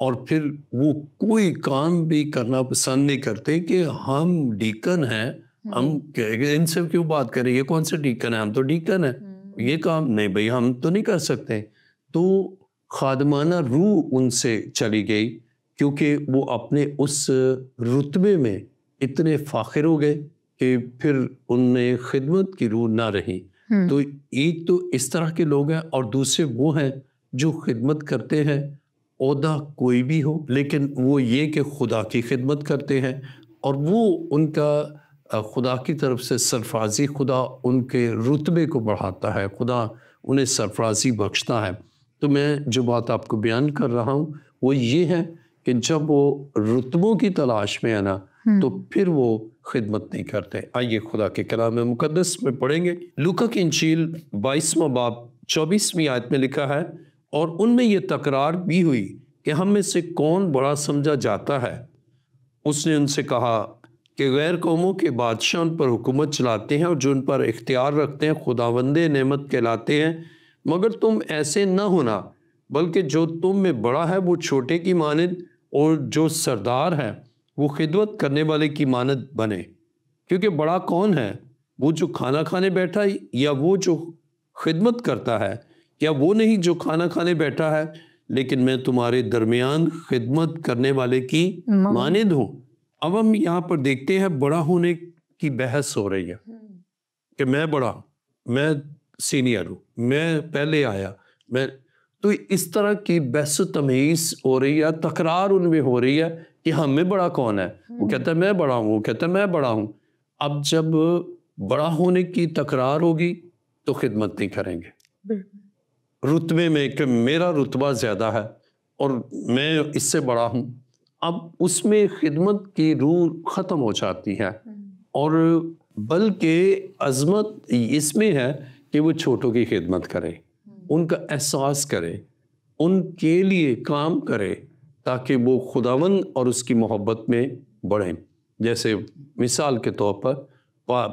اور پھر وہ کوئی کام بھی کرنا پسند نہیں کرتے کہ ہم ڈیکن ہیں, ہم ان سے کیوں بات کریں, یہ کون سے ڈیکن ہیں, ہم تو ڈیکن ہیں, یہ کام نہیں بھائی ہم تو نہیں کر سکتے. تو خادمانہ روح ان سے چلی گئی کیونکہ وہ اپنے اس رتبے میں اتنے فاخر ہو گئے کہ پھر ان میں خدمت کی روح نہ رہی. تو ایک تو اس طرح کے لوگ ہیں, اور دوسرے وہ ہیں جو خدمت کرتے ہیں, عہدہ کوئی بھی ہو, لیکن وہ یہ کہ خدا کی خدمت کرتے ہیں, اور وہ ان کا خدا کی طرف سے سرفرازی, خدا ان کے رتبے کو بڑھاتا ہے, خدا انہیں سرفرازی بخشتا ہے. تو میں جو بات آپ کو بیان کر رہا ہوں وہ یہ ہے کہ جب وہ رتبوں کی تلاش میں ہے نا, تو پھر وہ خدمت نہیں کرتے. آئیے خدا کے کلام مقدس میں پڑھیں گے. لوکا کی انجیل 22واں باب 24ویں آیت میں لکھا ہے, اور ان میں یہ تکرار بھی ہوئی کہ ہم میں سے کون بڑا سمجھا جاتا ہے. اس نے ان سے کہا کہ غیر قوموں کے بادشاہ ان پر حکومت چلاتے ہیں, اور جو ان پر اختیار رکھتے ہیں خداوند نعمت کہلاتے ہیں. مگر تم ایسے نہ ہونا, بلکہ جو تم میں بڑا ہے وہ چھوٹے کی مانند, اور جو سردار ہے وہ خدمت کرنے والے کی مانند بنے. کیونکہ بڑا کون ہے, وہ جو کھانا کھانے بیٹھا ہے یا وہ جو خدمت کرتا ہے؟ یا وہ نہیں جو کھانا کھانے بیٹھا ہے؟ لیکن میں تمہارے درمیان خدمت کرنے والے کی مانند ہوں. اب ہم یہاں پر دیکھتے ہیں بڑا ہونے کی بحث ہو رہی ہے کہ میں بڑا ہوں, میں سینئر ہوں, میں پہلے آیا, میں. تو اس طرح کی بحث و تمیز ہو رہی ہے, تکرار ان میں ہو رہی ہے کہ ہم میں بڑا کون ہے. وہ کہتا ہے میں بڑا ہوں, وہ کہتا ہے میں بڑا ہوں. اب جب بڑا ہونے کی تکرار ہوگی تو خدمت نہیں کریں گے. رتبے میں کہ میرا رتبہ زیادہ ہے اور میں اس سے بڑا ہوں, اب اس میں خدمت کی روح ختم ہو جاتی ہے. اور بلکہ عظمت اس میں ہے کہ وہ چھوٹوں کی خدمت کرے, ان کا احساس کرے, ان کے لیے کام کرے, تاکہ وہ خداوند اور اس کی محبت میں بڑھیں. جیسے مثال کے طور پر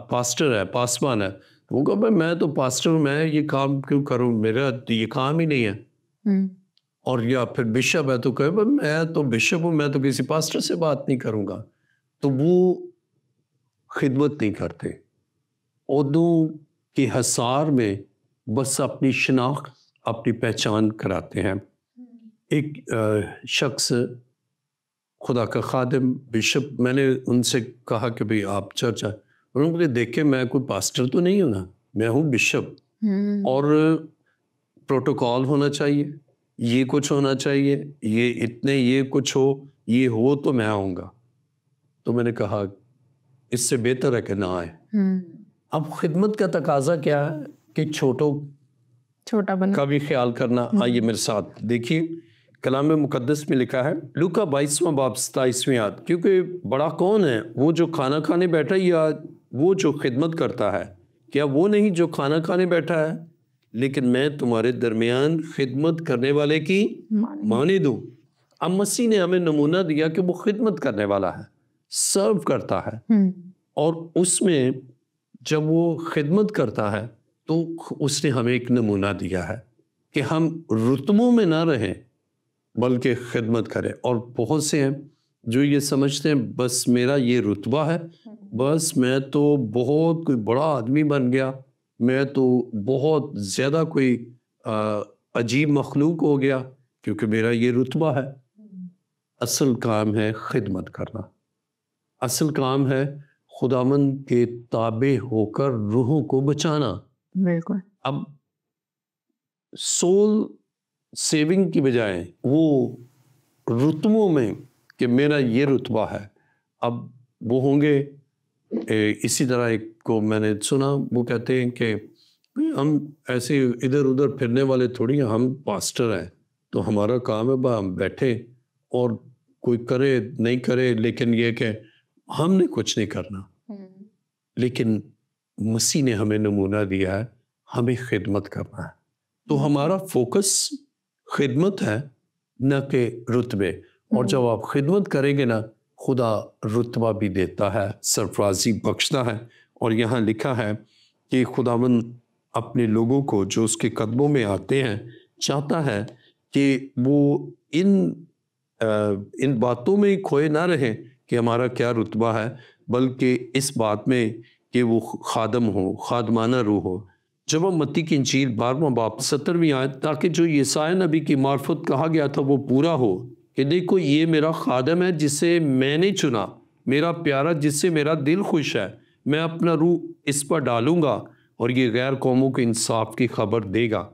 پاسٹر ہے, پاسبان ہے, وہ کہا بھائی میں تو پاسٹر ہوں, میں یہ کام کیوں کروں, میرا یہ کام ہی نہیں ہے. اور یا پھر بشپ ہے تو کہے بھائی میں تو بشپ ہوں, میں تو کسی پاسٹر سے بات نہیں کروں گا. تو وہ خدمت نہیں کرتے, عہدوں کے حصار میں بس اپنی شناخت, اپنی پہچان کراتے ہیں. ایک شخص خدا کا خادم بشپ, میں نے ان سے کہا کہ بھئی آپ چرچ آئے, انہوں نے دیکھے میں کوئی پاسٹر تو نہیں ہوں نا, میں ہوں بشپ, اور پروٹوکول ہونا چاہیے, یہ کچھ ہونا چاہیے, یہ اتنے یہ کچھ ہو, یہ ہو تو میں آؤں گا. تو میں نے کہا اس سے بہتر ہے کہ نہ آئے. اب خدمت کا تقاضا کیا ہے کہ چھوٹا بنا کا بھی خیال کرنا. آئیے میرے ساتھ دیکھیے کلام مقدس میں لکھا ہے, لوکا 22واں باب 27ویں آیت, کیونکہ بڑا کون ہے, وہ جو کھانا کھانے بیٹھا یا وہ جو خدمت کرتا ہے؟ کیا وہ نہیں جو کھانا کھانے بیٹھا ہے؟ لیکن میں تمہارے درمیان خدمت کرنے والے کی مانند ہوں. اب مسیح نے ہمیں نمونہ دیا کہ وہ خدمت کرنے والا ہے, سرو کرتا ہے, اور اس میں جب وہ خدمت کرتا ہے تو اس نے ہمیں ایک نمونہ دیا ہے کہ ہم رتبوں میں نہ رہیں بلکہ خدمت کریں. اور بہت سے ہیں جو یہ سمجھتے ہیں بس میرا یہ رتبہ ہے, بس میں تو بہت کوئی بڑا آدمی بن گیا, میں تو بہت زیادہ کوئی عجیب مخلوق ہو گیا کیونکہ میرا یہ رتبہ ہے. اصل کام ہے خدمت کرنا, اصل کام ہے خداوند کے تابع ہو کر روحوں کو بچانا. بالکل. اب سول سیونگ کی بجائے وہ رتبوں میں کہ میرا یہ رتبہ ہے, اب وہ ہوں گے. اسی طرح ایک کو میں نے سنا, وہ کہتے ہیں کہ ہم ایسے ادھر ادھر پھرنے والے تھوڑی ہیں, ہم پاسٹر ہیں تو ہمارا کام ہے ہم بیٹھے اور کوئی کرے نہیں کرے, لیکن یہ کہ ہم نے کچھ نہیں کرنا. لیکن مسیح نے ہمیں نمونہ دیا ہے ہمیں خدمت کرنا ہے, تو ہمارا فوکس خدمت ہے نہ کہ رتبے. اور جب آپ خدمت کریں گے نا, خدا رتبہ بھی دیتا ہے, سرفرازی بخشتا ہے. اور یہاں لکھا ہے کہ خداوند اپنے لوگوں کو جو اس کے قدموں میں آتے ہیں چاہتا ہے کہ وہ ان ان باتوں میں کھوئے نہ رہیں کہ ہمارا کیا رتبہ ہے، بلکہ اس بات میں کہ وہ خادم ہو، خادمانہ روح ہو۔ جب ہم متی کی انجیل 12واں باب 17ویں آیت، تاکہ جو یسایا نبی کی معرفت کہا گیا تھا وہ پورا ہو کہ دیکھو یہ میرا خادم ہے جسے میں نے چنا، میرا پیارا جس سے میرا دل خوش ہے، میں اپنا روح اس پر ڈالوں گا اور یہ غیر قوموں کو انصاف کی خبر دے گا۔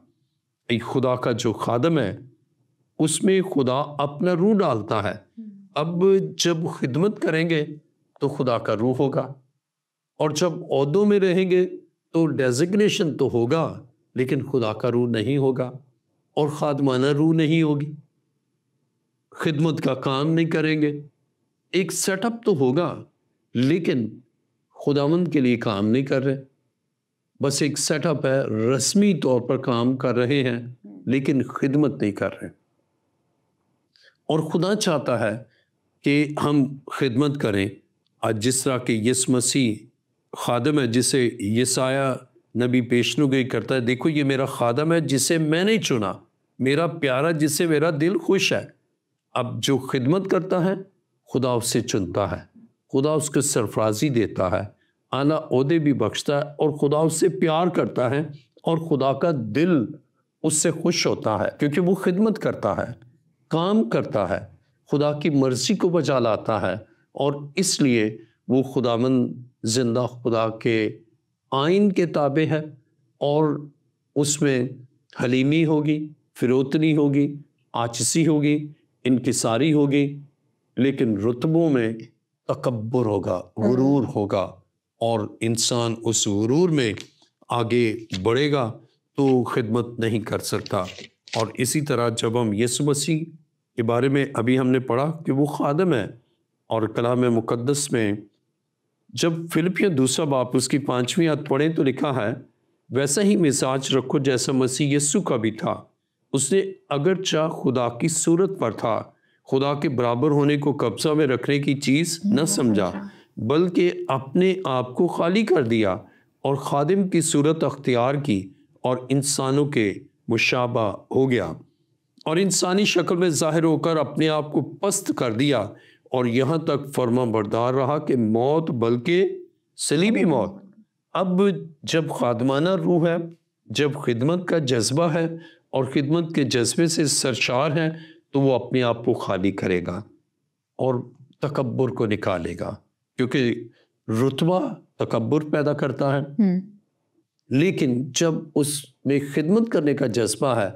خدا کا جو خادم ہے اس میں خدا اپنا روح ڈالتا ہے۔ اب جب خدمت کریں گے تو خدا کا روح ہوگا، اور جب عہدوں میں رہیں گے تو ڈیزگنیشن تو ہوگا لیکن خدا کا روح نہیں ہوگا اور خادمانہ روح نہیں ہوگی، خدمت کا کام نہیں کریں گے۔ ایک سیٹ اپ تو ہوگا لیکن خداوند کے لیے کام نہیں کر رہے، بس ایک سیٹ اپ ہے، رسمی طور پر کام کر رہے ہیں لیکن خدمت نہیں کر رہے۔ اور خدا چاہتا ہے کہ ہم خدمت کریں، آج جس طرح کہ یسوع مسیح خادم ہے جسے یسایا نبی پیشنگوئی کرتا ہے، دیکھو یہ میرا خادم ہے جسے میں نے چنا، میرا پیارا جس سے میرا دل خوش ہے۔ اب جو خدمت کرتا ہے خدا اس سے چنتا ہے، خدا اس کو سرفرازی دیتا ہے، اعلیٰ عہدے بھی بخشتا ہے، اور خدا اس سے پیار کرتا ہے اور خدا کا دل اس سے خوش ہوتا ہے کیونکہ وہ خدمت کرتا ہے، کام کرتا ہے، خدا کی مرضی کو بجا لاتا ہے، اور اس لیے وہ خداوند زندہ خدا کے آئین کے تابع ہے، اور اس میں حلیمی ہوگی، فروتنی ہوگی، عاجزی ہوگی، انکساری ہوگی، لیکن رتبوں میں تکبر ہوگا، غرور ہوگا، اور انسان اس غرور میں آگے بڑھے گا تو خدمت نہیں کر سکتا۔ اور اسی طرح جب ہم یسوع مسیح کے بارے میں ابھی ہم نے پڑھا کہ وہ خادم ہے، اور کلام مقدس میں جب فلپیوں 2 باب اس کی 5ویں آیت پڑھیں تو لکھا ہے، ویسا ہی مزاج رکھو جیسا مسیح یسوع کا بھی تھا، اس نے اگرچہ خدا کی صورت پر تھا، خدا کے برابر ہونے کو قبضہ میں رکھنے کی چیز نہ سمجھا، بلکہ اپنے آپ کو خالی کر دیا اور خادم کی صورت اختیار کی، اور انسانوں کے مشابہ ہو گیا، اور انسانی شکل میں ظاہر ہو کر اپنے آپ کو پست کر دیا، اور یہاں تک فرما بردار رہا کہ موت، بلکہ صلیبی موت۔ اب جب خادمانہ روح ہے، جب خدمت کا جذبہ ہے اور خدمت کے جذبے سے سرشار ہے، تو وہ اپنے آپ کو خالی کرے گا اور تکبر کو نکالے گا، کیونکہ رتبہ تکبر پیدا کرتا ہے، لیکن جب اس میں خدمت کرنے کا جذبہ ہے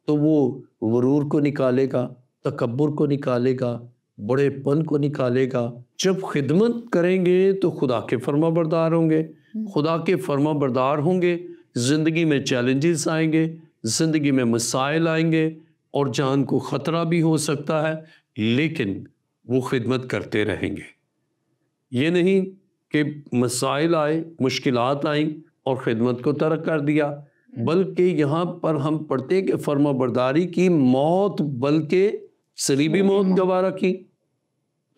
تو وہ غرور کو نکالے گا، تکبر کو نکالے گا، بڑے پن کو نکالے گا۔ جب خدمت کریں گے تو خدا کے فرما بردار ہوں گے، خدا کے فرما بردار ہوں گے، زندگی میں چیلنجز آئیں گے، زندگی میں مسائل آئیں گے، اور جان کو خطرہ بھی ہو سکتا ہے، لیکن وہ خدمت کرتے رہیں گے۔ یہ نہیں کہ مسائل آئے، مشکلات آئیں اور خدمت کو ترک کر دیا، بلکہ یہاں پر ہم پڑھتے ہیں کہ فرما برداری کی، موت بلکہ صلیبی موت گوارا کی۔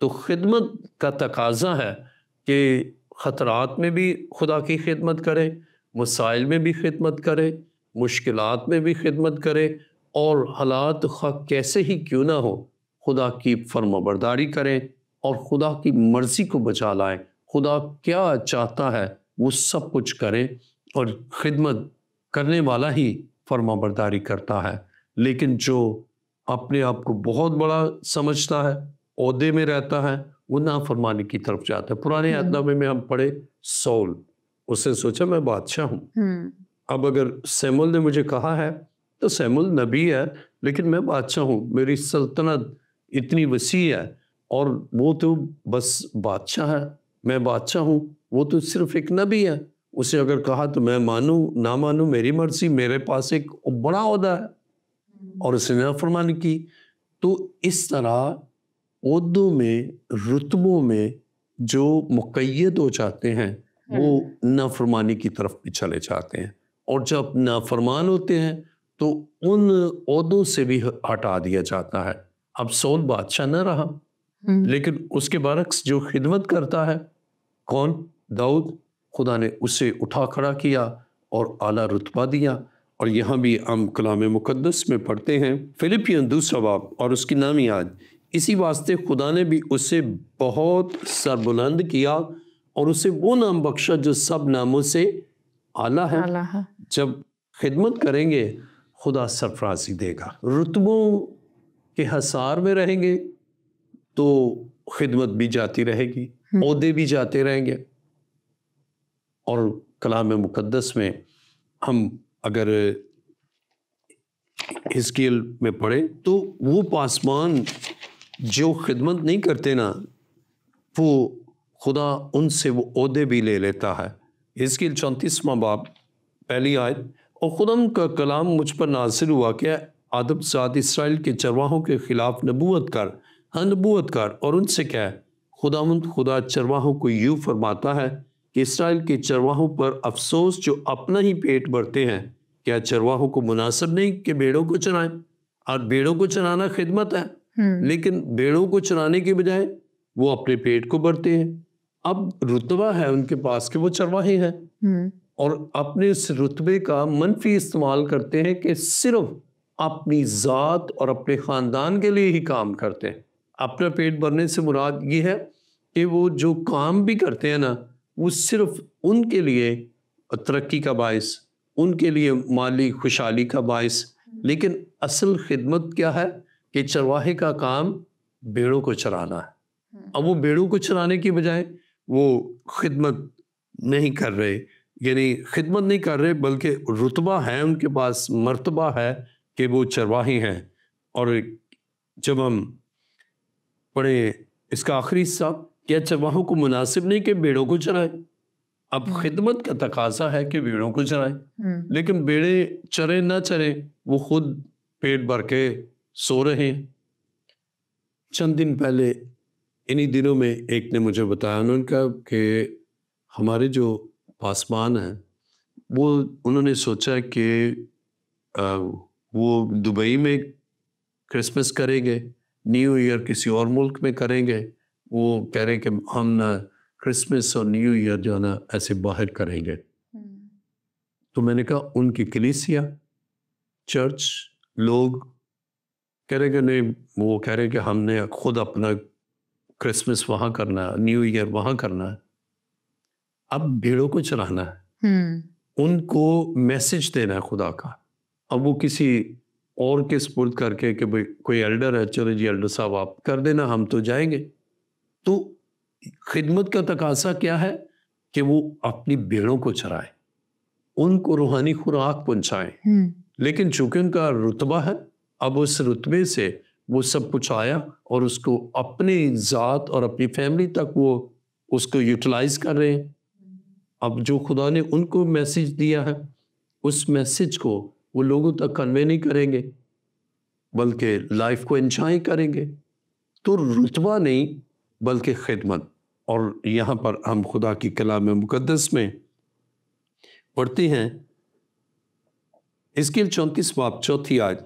تو خدمت کا تقاضا ہے کہ خطرات میں بھی خدا کی خدمت کرے، مسائل میں بھی خدمت کرے، مشکلات میں بھی خدمت کرے، اور حالات خواہ کیسے ہی کیوں نہ ہو خدا کی فرما برداری کریں اور خدا کی مرضی کو بجا لائیں۔ خدا کیا چاہتا ہے وہ سب کچھ کریں، اور خدمت کرنے والا ہی فرما برداری کرتا ہے، لیکن جو اپنے آپ کو بہت بڑا سمجھتا ہے، عہدے میں رہتا ہے، وہ نافرمانی کی طرف جاتا ہے۔ پرانے عہد نامے میں ہم پڑھے سول، اس نے سوچا میں بادشاہ ہوں، اب اگر سیمول نے مجھے کہا ہے تو سیمول نبی ہے لیکن میں بادشاہ ہوں، میری سلطنت اتنی وسیع ہے، اور وہ تو بس بادشاہ ہے، میں بادشاہ ہوں، وہ تو صرف ایک نبی ہے، اسے اگر کہا تو میں مانوں نہ مانوں میری مرضی، میرے پاس ایک بڑا عہدہ ہے، اور اس نے نافرمانی کی۔ تو اس طرح عہدوں میں، رتبوں میں جو مقید ہو جاتے ہیں وہ نافرمانی کی طرف بھی چلے جاتے ہیں، اور جب نافرمان ہوتے ہیں تو ان عہدوں سے بھی ہٹا دیا جاتا ہے۔ اب سول بادشاہ نہ رہا، لیکن اس کے برعکس جو خدمت کرتا ہے، کون؟ داؤد، خدا نے اسے اٹھا کھڑا کیا اور اعلیٰ رتبہ دیا۔ اور یہاں بھی ہم کلام مقدس میں پڑھتے ہیں فلپیوں 2 باب اور اس کی 9 آیت، اسی واسطے خدا نے بھی اسے بہت سربلند کیا اور اسے وہ نام بخشا جو سب ناموں سے اعلیٰ ہے۔ جب خدمت کریں گے خدا سرفرازی دے گا، رتبوں کے حصار میں رہیں گے تو خدمت بھی جاتی رہے گی، عہدے بھی جاتے رہیں گے۔ اور کلام مقدس میں ہم اگر حزقیل میں پڑھیں تو وہ پاسبان جو خدمت نہیں کرتے نا، وہ خدا ان سے وہ عہدے بھی لے لیتا ہے۔ حزقیل 34واں باب پہلی آیت، اور خدا کا کلام مجھ پر نازل ہوا کہ آدم زاد اسرائیل کے چرواہوں کے خلاف نبوت کر، نبوت کر اور ان سے کہہ، خدا چرواہوں کو یوں فرماتا ہے کہ اسرائیل کے چرواہوں پر افسوس جو اپنا ہی پیٹ بھرتے ہیں۔ کیا چرواہوں کو مناسب نہیں کہ بیڑوں کو چرائیں؟ اور بیڑوں کو چرانا خدمت ہے، لیکن بیڑوں کو چرانے کے بجائے وہ اپنے پیٹ کو بھرتے ہیں۔ اب رتبہ ہے ان کے پاس کہ وہ چرواہے ہیں، اور اپنے اس رتبے کا منفی استعمال کرتے ہیں کہ صرف اپنی ذات اور اپنے خاندان کے لیے ہی کام کرتے ہیں۔ اپنا پیٹ بھرنے سے مراد یہ ہے کہ وہ جو کام بھی کرتے ہیں نا، وہ صرف ان کے لیے ترقی کا باعث، ان کے لیے مالی خوشحالی کا باعث، لیکن اصل خدمت کیا ہے کہ چرواہے کا کام بیڑوں کو چرانا ہے۔ اب وہ بیڑوں کو چرانے کی بجائے وہ خدمت نہیں کر رہے، یعنی خدمت نہیں کر رہے بلکہ رتبہ ہے ان کے پاس، مرتبہ ہے کہ وہ چرواہے ہیں۔ اور جب ہم پڑھیں اس کا آخری حصہ، کیا چرواہوں کو مناسب نہیں کہ بیڑوں کو چرائیں؟ اب خدمت کا تقاضا ہے کہ بیڑوں کو چرائیں، لیکن بیڑے چریں نہ چریں، وہ خود پیٹ بھر کے سو رہے ہیں۔ چند دن پہلے انہی دنوں میں ایک نے مجھے بتایا، انہوں نے کہا کہ ہمارے جو پاسبان ہیں وہ انہوں نے سوچا کہ وہ دبئی میں کرسمس کریں گے، نیو ایئر کسی اور ملک میں کریں گے۔ وہ کہہ رہے ہیں کہ ہم نہ کرسمس اور نیو ایئر جو ہے نا ایسے باہر کریں گے۔ تو میں نے کہا ان کی کلیسیا، چرچ، لوگ کہہ رہے کہ نہیں، وہ کہہ رہے کہ ہم نے خود اپنا کرسمس وہاں کرنا ہے، نیو ایئر وہاں کرنا ہے۔ اب بھیڑوں کو چرانا ہے، ان کو میسج دینا ہے خدا کا۔ اب وہ کسی اور کے سپرد کر کے کہ بھئی کوئی ایلڈر ہے، چلو جی ایلڈر صاحب آپ کر دینا، ہم تو جائیں گے۔ تو خدمت کا تقاضا کیا ہے کہ وہ اپنی بھیڑوں کو چرائیں، ان کو روحانی خوراک پہنچائیں۔ لیکن چونکہ ان کا رتبہ ہے، اب اس رتبے سے وہ سب کچھ آیا اور اس کو اپنی ذات اور اپنی فیملی تک وہ اس کو یوٹیلائز کر رہے ہیں۔ اب جو خدا نے ان کو میسج دیا ہے، اس میسج کو وہ لوگوں تک کنوے نہیں کریں گے بلکہ لائف کو انجوائے کریں گے۔ تو رتبہ نہیں بلکہ خدمت۔ اور یہاں پر ہم خدا کی کلام مقدس میں پڑھتے ہیں، حزقیل 34 باب 4 آیت،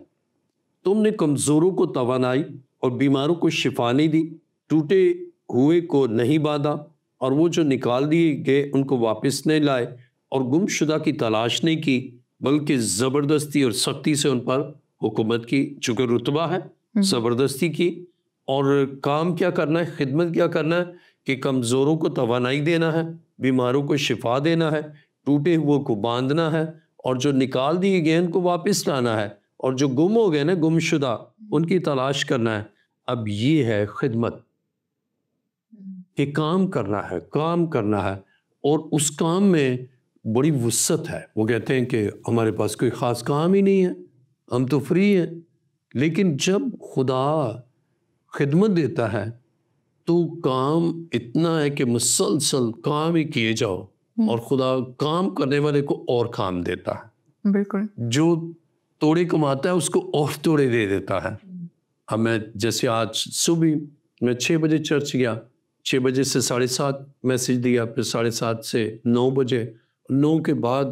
تم نے کمزوروں کو توانائی اور بیماروں کو شفا نہیں دی، ٹوٹے ہوئے کو نہیں باندھا، اور وہ جو نکال دیے گئے ان کو واپس نہیں لائے، اور گم شدہ کی تلاش نہیں کی بلکہ زبردستی اور سختی سے ان پر حکومت کی۔ چونکہ رتبہ ہے، زبردستی کی، اور کام کیا کرنا ہے، خدمت کیا کرنا ہے کہ کمزوروں کو توانائی دینا ہے، بیماروں کو شفا دینا ہے، ٹوٹے ہوئے کو باندھنا ہے، اور جو نکال دیے گئے ان کو واپس لانا ہے، اور جو گم ہو گئے نا، گم شدہ، ان کی تلاش کرنا ہے۔ اب یہ ہے خدمت کہ کام کرنا ہے، کام کرنا ہے، اور اس کام میں بڑی وسعت ہے۔ وہ کہتے ہیں کہ ہمارے پاس کوئی خاص کام ہی نہیں ہے، ہم تو فری ہیں۔ لیکن جب خدا خدمت دیتا ہے تو کام اتنا ہے کہ مسلسل کام ہی کیے جاؤ، اور خدا کام کرنے والے کو اور کام دیتا ہے۔ بالکل، جو توڑے کماتا ہے اس کو اور توڑے دے دیتا ہے۔ اب میں جیسے آج صبح میں 6 بجے چرچ گیا، 6 بجے سے 7:30 میسج دیا، پھر 7:30 سے 9 بجے، 9 کے بعد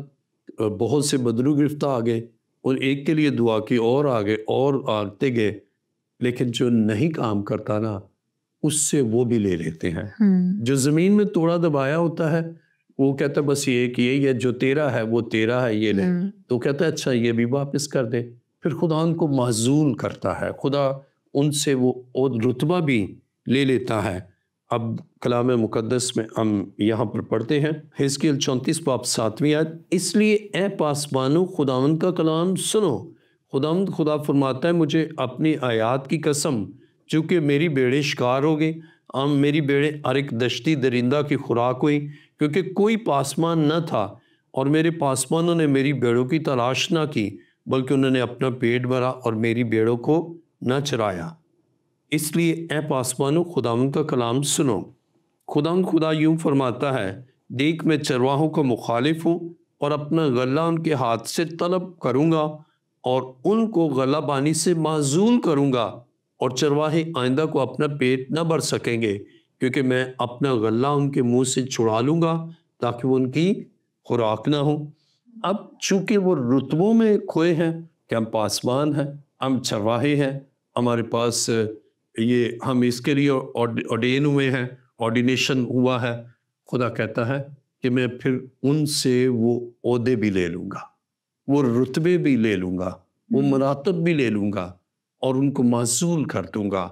بہت سے بدرو گرفتہ آ گئے، اور ایک کے لیے دعا کی، اور آگے اور آتے گئے۔ لیکن جو نہیں کام کرتا نا، اس سے وہ بھی لے لیتے ہیں۔ جو زمین میں توڑا دبایا ہوتا ہے وہ کہتا ہے بس یہ کہ یہ جو تیرا ہے وہ تیرا ہے، یہ لے، تو کہتا ہے اچھا یہ بھی واپس کر دے۔ پھر خدا ان کو معزول کرتا ہے، خدا ان سے وہ رتبہ بھی لے لیتا ہے۔ اب کلام مقدس میں ہم یہاں پر پڑھتے ہیں حزقیل 34 باب 7ویں آیت، اس لیے اے پاسبانوں خداوند کا کلام سنو۔ خداوند خدا فرماتا ہے مجھے اپنی آیات کی قسم، چونکہ میری بھیڑیں شکار ہو گئی، میری بھیڑیں ہر ایک دشتی درندہ کی خوراک ہوئی، کیونکہ کوئی پاسبان نہ تھا اور میرے پاسبانوں نے میری بھیڑوں کی تلاش نہ کی، بلکہ انہوں نے اپنا پیٹ بھرا اور میری بھیڑوں کو نہ چرایا۔ اس لیے اے پاسبانوں خداوند کا کلام سنو۔ خداوند خدا یوں فرماتا ہے، دیکھ میں چرواہوں کا مخالف ہوں اور اپنا غلہ ان کے ہاتھ سے طلب کروں گا اور ان کو غلہ بانی سے معزول کروں گا، اور چرواہے آئندہ کو اپنا پیٹ نہ بھر سکیں گے، کیونکہ میں اپنا غلہ ان کے منہ سے چھڑا لوں گا تاکہ وہ ان کی خوراک نہ ہو۔ اب چونکہ وہ رتبوں میں کھوئے ہیں کہ ہم پاسبان ہیں، ہم چرواہے ہیں، ہمارے پاس یہ ہم اس کے لیے آرڈین ہوئے ہیں، آرڈینیشن ہوا ہے، خدا کہتا ہے کہ میں پھر ان سے وہ عہدے بھی لے لوں گا، وہ رتبے بھی لے لوں گا، وہ مراتب بھی لے لوں گا اور ان کو معزول کر دوں گا۔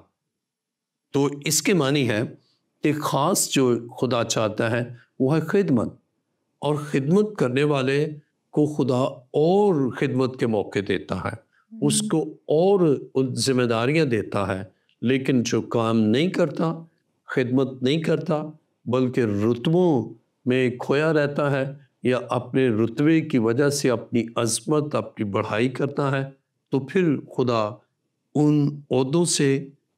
تو اس کے معنی ہے کہ خاص جو خدا چاہتا ہے وہ ہے خدمت، اور خدمت کرنے والے کو خدا اور خدمت کے موقع دیتا ہے، اس کو اور ذمہ داریاں دیتا ہے، لیکن جو کام نہیں کرتا، خدمت نہیں کرتا، بلکہ رتبوں میں کھویا رہتا ہے یا اپنے رتبے کی وجہ سے اپنی عظمت، اپنی بڑھائی کرتا ہے، تو پھر خدا ان عہدوں سے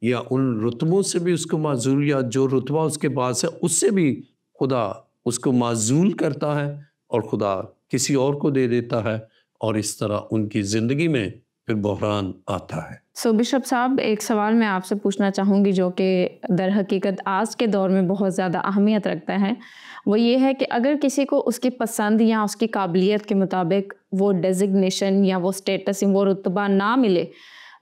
یا ان رتبوں سے بھی اس کو معزول، یا جو رتبہ اس کے پاس ہے اس سے بھی خدا اس کو معزول کرتا ہے اور خدا کسی اور کو دے دیتا ہے، اور اس طرح ان کی زندگی میں پھر بحران آتا ہے۔ بشپ صاحب، ایک سوال میں آپ سے پوچھنا چاہوں گی جو کہ در حقیقت آج کے دور میں بہت زیادہ اہمیت رکھتا ہے، وہ یہ ہے کہ اگر کسی کو اس کی پسند یا اس کی قابلیت کے مطابق وہ ڈیزگنیشن یا وہ اسٹیٹس یا وہ رتبہ نہ ملے،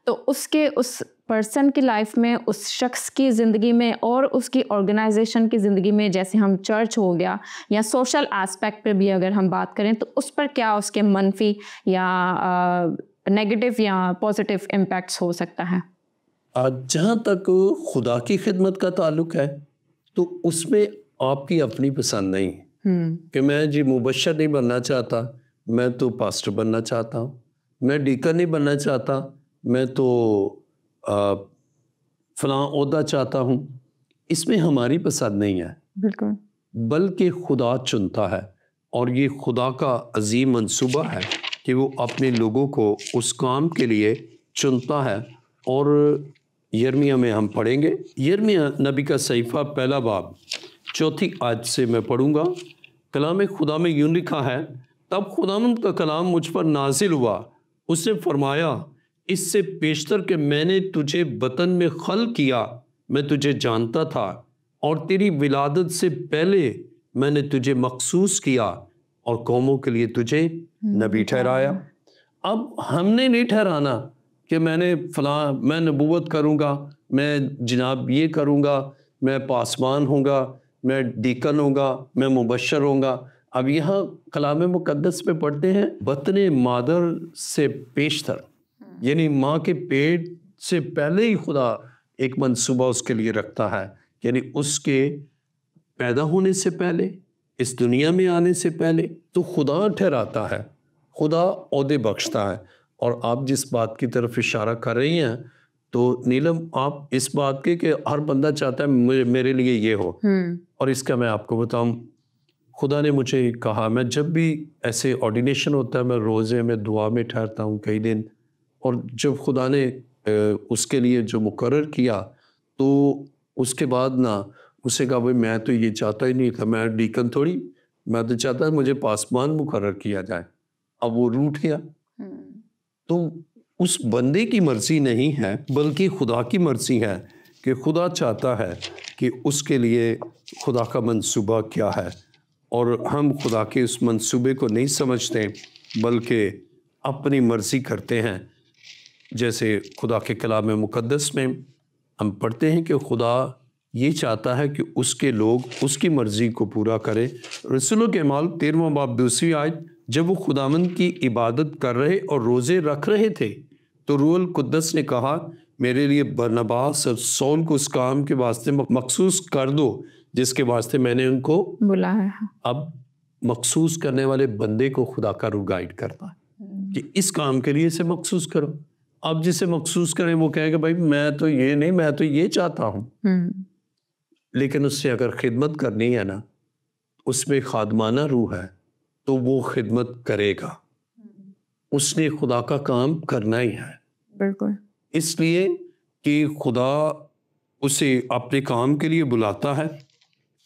تو اس پرسن کی لائف میں، اس شخص کی زندگی میں اور اس کی آرگنائزیشن کی زندگی میں، جیسے ہم چرچ ہو گیا یا سوشل اسپیکٹ پہ بھی اگر ہم بات کریں، تو اس پر کیا اس کے منفی یا نیگیٹو یا پازیٹیو امپیکٹس ہو سکتا ہے؟ جہاں تک خدا کی خدمت کا تعلق ہے تو اس میں آپ کی اپنی پسند نہیں ہے کہ میں مبشر نہیں بننا چاہتا، میں تو پاسٹر بننا چاہتا ہوں، میں ڈیکن نہیں بننا چاہتا، میں تو فلاں عہدہ چاہتا ہوں۔ اس میں ہماری پسند نہیں ہے، بالکل، بلکہ خدا چنتا ہے، اور یہ خدا کا عظیم منصوبہ ہے کہ وہ اپنے لوگوں کو اس کام کے لیے چنتا ہے۔ اور یرمیہ میں ہم پڑھیں گے، یرمیہ نبی کا صحیفہ 1 باب 4 آیت سے میں پڑھوں گا۔ کلام خدا میں یوں لکھا ہے، تب خداوند کا کلام مجھ پر نازل ہوا، اس نے فرمایا، اس سے پیشتر کہ میں نے تجھے بطن میں خلق کیا، میں تجھے جانتا تھا، اور تیری ولادت سے پہلے میں نے تجھے مخصوص کیا اور قوموں کے لیے تجھے نبی ٹھہرایا۔ اب ہم نے نہیں ٹھہرانا کہ میں نے فلاں، میں نبوت کروں گا، میں جناب یہ کروں گا، میں پاسبان ہوں گا، میں ڈیکن ہوں گا، میں مبشر ہوں گا۔ اب یہاں کلام مقدس میں پڑھتے ہیں بطن مادر سے پیشتر، یعنی ماں کے پیٹ سے پہلے ہی خدا ایک منصوبہ اس کے لیے رکھتا ہے، یعنی اس کے پیدا ہونے سے پہلے، اس دنیا میں آنے سے پہلے تو خدا ٹھہراتا ہے، خدا عہدے بخشتا ہے۔ اور آپ جس بات کی طرف اشارہ کر رہی ہیں تو نیلم، آپ اس بات کے کہ ہر بندہ چاہتا ہے میرے لیے یہ ہو، اور اس کا میں آپ کو بتاؤں، خدا نے مجھے کہا، میں جب بھی ایسے آرڈینیشن ہوتا ہے میں روزے میں دعا میں ٹھہرتا ہوں کئی دن، اور جب خدا نے اس کے لیے جو مقرر کیا تو اس کے بعد نا اسے کہا، بھائی میں تو یہ چاہتا ہی نہیں تھا، میں ڈیکن تھوڑی، میں تو چاہتا مجھے پاسبان مقرر کیا جائے، اب وہ روٹھ گیا۔ تو اس بندے کی مرضی نہیں ہے بلکہ خدا کی مرضی ہے کہ خدا چاہتا ہے کہ اس کے لیے خدا کا منصوبہ کیا ہے، اور ہم خدا کے اس منصوبے کو نہیں سمجھتے بلکہ اپنی مرضی کرتے ہیں۔ جیسے خدا کے کلام مقدس میں ہم پڑھتے ہیں کہ خدا یہ چاہتا ہے کہ اس کے لوگ اس کی مرضی کو پورا کریں۔ رسولوں کے اعمال 13 باب 2 آیت، جب وہ خداوند کی عبادت کر رہے اور روزے رکھ رہے تھے تو روح القدس نے کہا، میرے لیے برناباس اور سول کو اس کام کے واسطے مخصوص کر دو جس کے واسطے میں نے ان کو بولا ہے. اب مخصوص کرنے والے بندے کو خدا کا روح گائیڈ کرتا ہے کہ اس کام کے لیے اسے مخصوص کرو. اب جسے مخصوص کریں وہ کہیں کہ بھائی میں تو یہ نہیں، میں تو یہ چاہتا ہوں. لیکن اس سے اگر خدمت کرنی ہے نا، اس میں خادمانہ روح ہے تو وہ خدمت کرے گا. اس نے خدا کا کام کرنا ہی ہے. بالکل. اس لیے کہ خدا اسے اپنے کام کے لیے بلاتا ہے،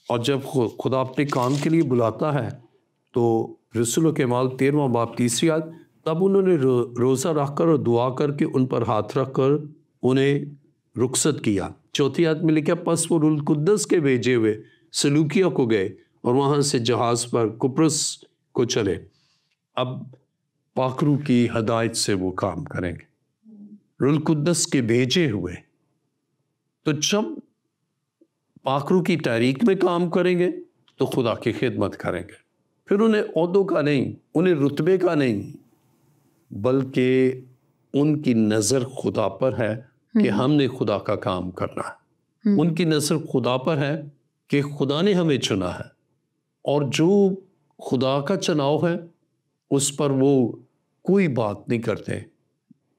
اور جب خدا اپنے کام کے لیے بلاتا ہے تو رسولوں کے اعمال 13واں باب 3 آیت، تب انہوں نے روزہ رکھ کر اور دعا کر کے ان پر ہاتھ رکھ کر انہیں رخصت کیا. 4 آیت میں لکھا، پس وہ روح القدس کے بھیجے ہوئے سلوکیہ کو گئے اور وہاں سے جہاز پر قبرص کو چلے. اب پاک روح کی ہدایت سے وہ کام کریں گے، روح القدس کے بھیجے ہوئے. تو جب پاک روح کی تحریک میں کام کریں گے تو خدا کی خدمت کریں گے. پھر انہیں عہدوں کا نہیں، انہیں رتبے کا نہیں، بلکہ ان کی نظر خدا پر ہے کہ ہم نے خدا کا کام کرنا ہے. ان کی نظر خدا پر ہے کہ خدا نے ہمیں چنا ہے، اور جو خدا کا چناؤ ہے اس پر وہ کوئی بات نہیں کرتے،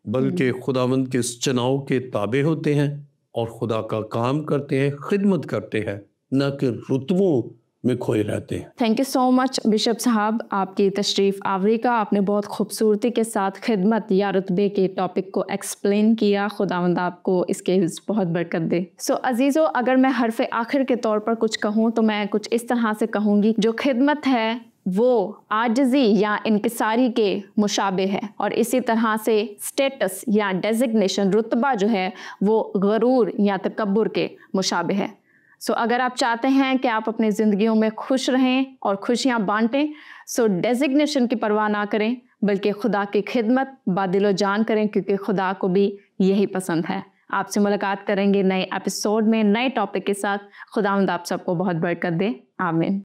بلکہ خداوند کے اس چناؤ کے تابع ہوتے ہیں اور خدا کا کام کرتے ہیں، خدمت کرتے ہیں، نہ کہ رتبوں میں کھوئے رہتے ہیں. Thank you so much bishop صاحب، آپ کی تشریف آوری کا. آپ نے بہت خوبصورتی کے ساتھ خدمت یا رتبے کے ٹاپک کو ایکسپلین کیا. خداوند آپ کو اس کے بہت برکت دے. سو عزیزو، اگر میں حرف آخر کے طور پر کچھ کہوں تو میں کچھ اس طرح سے کہوں گی، جو خدمت ہے وہ عاجزی یا انکساری کے مشابہ ہے، اور اسی طرح سے اسٹیٹس یا ڈیزگنیشن، رتبہ جو ہے وہ غرور یا تکبر کے مشابہ ہے. سو اگر آپ چاہتے ہیں کہ آپ اپنی زندگیوں میں خوش رہیں اور خوشیاں بانٹیں، سو ڈیزگنیشن کی پرواہ نہ کریں، بلکہ خدا کی خدمت بادل و جان کریں، کیونکہ خدا کو بھی یہی پسند ہے. آپ سے ملاقات کریں گے نئے ایپیسوڈ میں نئے ٹاپک کے ساتھ. خداوند آپ سب کو بہت برکت دے. آمین.